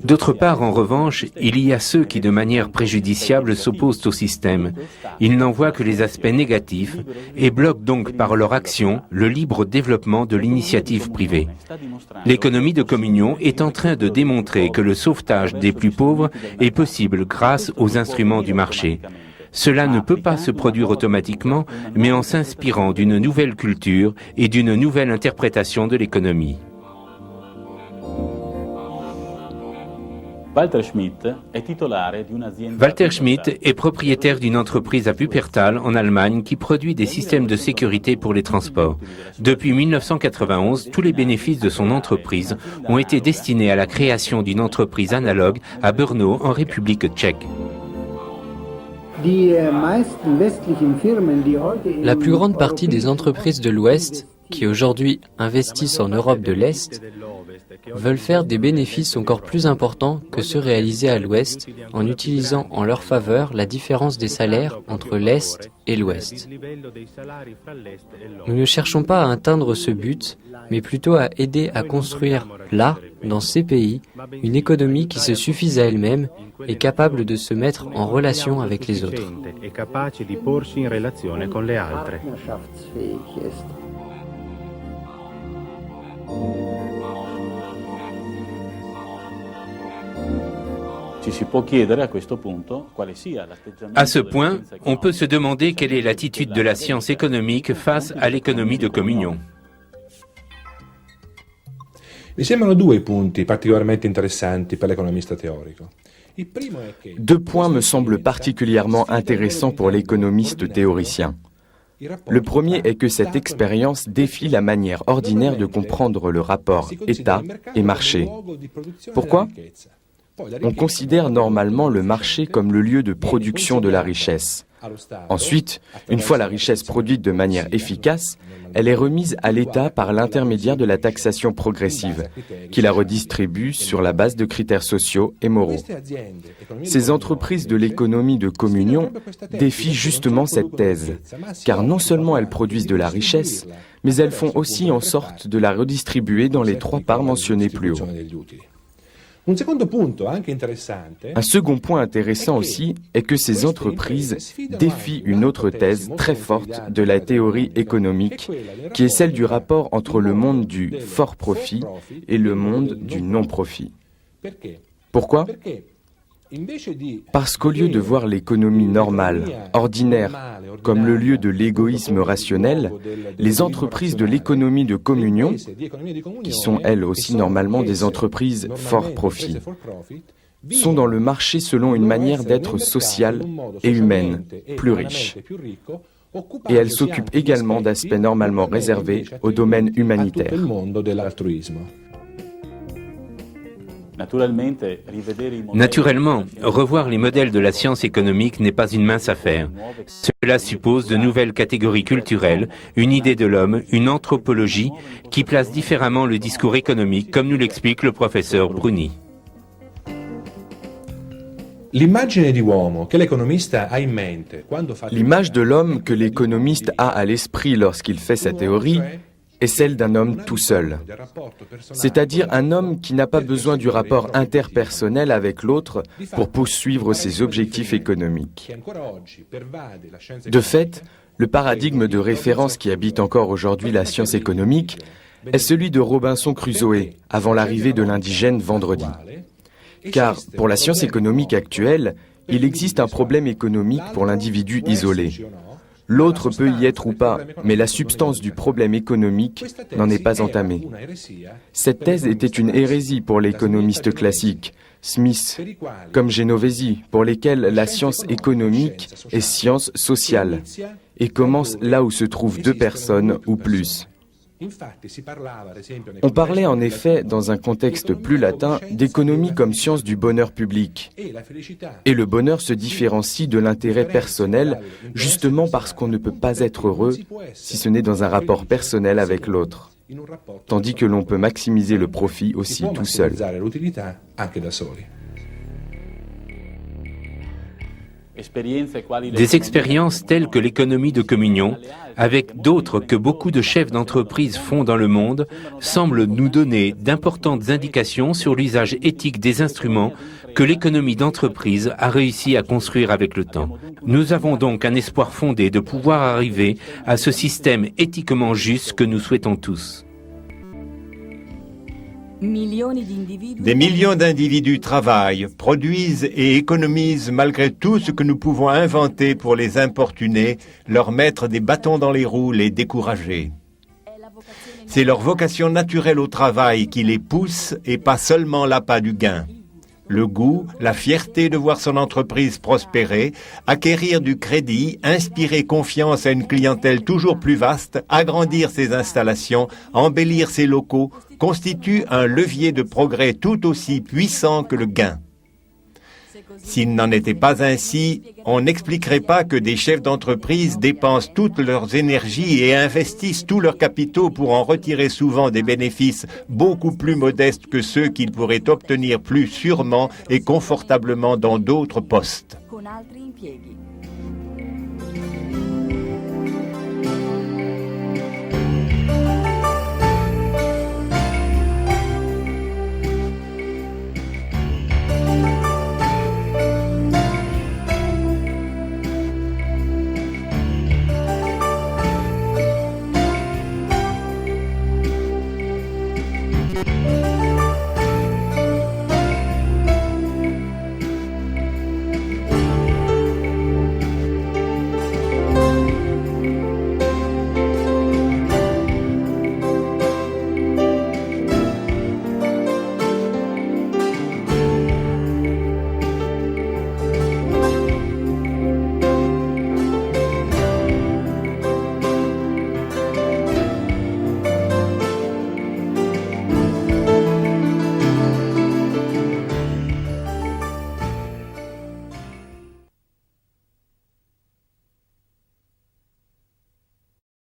D'autre part, en revanche, il y a ceux qui, de manière préjudiciable, s'opposent au système. Ils n'en voient que les aspects négatifs et bloquent donc donc par leur action le libre développement de l'initiative privée. L'économie de communion est en train de démontrer que le sauvetage des plus pauvres est possible grâce aux instruments du marché. Cela ne peut pas se produire automatiquement, mais en s'inspirant d'une nouvelle culture et d'une nouvelle interprétation de l'économie. Walter Schmidt est propriétaire d'une entreprise à Wuppertal en Allemagne qui produit des systèmes de sécurité pour les transports. Depuis 1991, tous les bénéfices de son entreprise ont été destinés à la création d'une entreprise analogue à Brno en République tchèque. La plus grande partie des entreprises de l'Ouest, qui aujourd'hui investissent en Europe de l'Est, veulent faire des bénéfices encore plus importants que ceux réalisés à l'Ouest en utilisant en leur faveur la différence des salaires entre l'Est et l'Ouest. Nous ne cherchons pas à atteindre ce but, mais plutôt à aider à construire, là, dans ces pays, une économie qui se suffise à elle-même et capable de se mettre en relation avec les autres. À ce point, on peut se demander quelle est l'attitude de la science économique face à l'économie de communion. Mi sembrano due punti particolarmente interessanti per l'economista teorico. Deux points me semblent particulièrement intéressants pour l'économiste théoricien. Le premier est que cette expérience défie la manière ordinaire de comprendre le rapport État et marché. Pourquoi ? On considère normalement le marché comme le lieu de production de la richesse. Ensuite, une fois la richesse produite de manière efficace, elle est remise à l'État par l'intermédiaire de la taxation progressive, qui la redistribue sur la base de critères sociaux et moraux. Ces entreprises de l'économie de communion défient justement cette thèse, car non seulement elles produisent de la richesse, mais elles font aussi en sorte de la redistribuer dans les trois parts mentionnées plus haut. Un second point intéressant aussi est que ces entreprises défient une autre thèse très forte de la théorie économique, qui est celle du rapport entre le monde du fort profit et le monde du non-profit. Pourquoi ? Parce qu'au lieu de voir l'économie normale, ordinaire, comme le lieu de l'égoïsme rationnel, les entreprises de l'économie de communion, qui sont elles aussi normalement des entreprises fort profit, sont dans le marché selon une manière d'être sociale et humaine, plus riche. Et elles s'occupent également d'aspects normalement réservés au domaine humanitaire. Naturellement, revoir les modèles de la science économique n'est pas une mince affaire. Cela suppose de nouvelles catégories culturelles, une idée de l'homme, une anthropologie qui place différemment le discours économique, comme nous l'explique le professeur Bruni. L'image de l'homme que l'économiste a à l'esprit lorsqu'il fait sa théorie est celle d'un homme tout seul, c'est-à-dire un homme qui n'a pas besoin du rapport interpersonnel avec l'autre pour poursuivre ses objectifs économiques. De fait, le paradigme de référence qui habite encore aujourd'hui la science économique est celui de Robinson Crusoe, avant l'arrivée de l'indigène vendredi. Car, pour la science économique actuelle, il existe un problème économique pour l'individu isolé. L'autre peut y être ou pas, mais la substance du problème économique n'en est pas entamée. Cette thèse était une hérésie pour l'économiste classique, Smith, comme Genovesi, pour lesquels la science économique est science sociale et commence là où se trouvent deux personnes ou plus. On parlait en effet, dans un contexte plus latin, d'économie comme science du bonheur public. Et le bonheur se différencie de l'intérêt personnel, justement parce qu'on ne peut pas être heureux si ce n'est dans un rapport personnel avec l'autre, tandis que l'on peut maximiser le profit aussi tout seul. Des expériences telles que l'économie de communion, avec d'autres que beaucoup de chefs d'entreprise font dans le monde, semblent nous donner d'importantes indications sur l'usage éthique des instruments que l'économie d'entreprise a réussi à construire avec le temps. Nous avons donc un espoir fondé de pouvoir arriver à ce système éthiquement juste que nous souhaitons tous. Des millions d'individus travaillent, produisent et économisent malgré tout ce que nous pouvons inventer pour les importuner, leur mettre des bâtons dans les roues, les décourager. C'est leur vocation naturelle au travail qui les pousse et pas seulement l'appât du gain. Le goût, la fierté de voir son entreprise prospérer, acquérir du crédit, inspirer confiance à une clientèle toujours plus vaste, agrandir ses installations, embellir ses locaux, constitue un levier de progrès tout aussi puissant que le gain. S'il n'en était pas ainsi, on n'expliquerait pas que des chefs d'entreprise dépensent toutes leurs énergies et investissent tous leurs capitaux pour en retirer souvent des bénéfices beaucoup plus modestes que ceux qu'ils pourraient obtenir plus sûrement et confortablement dans d'autres postes.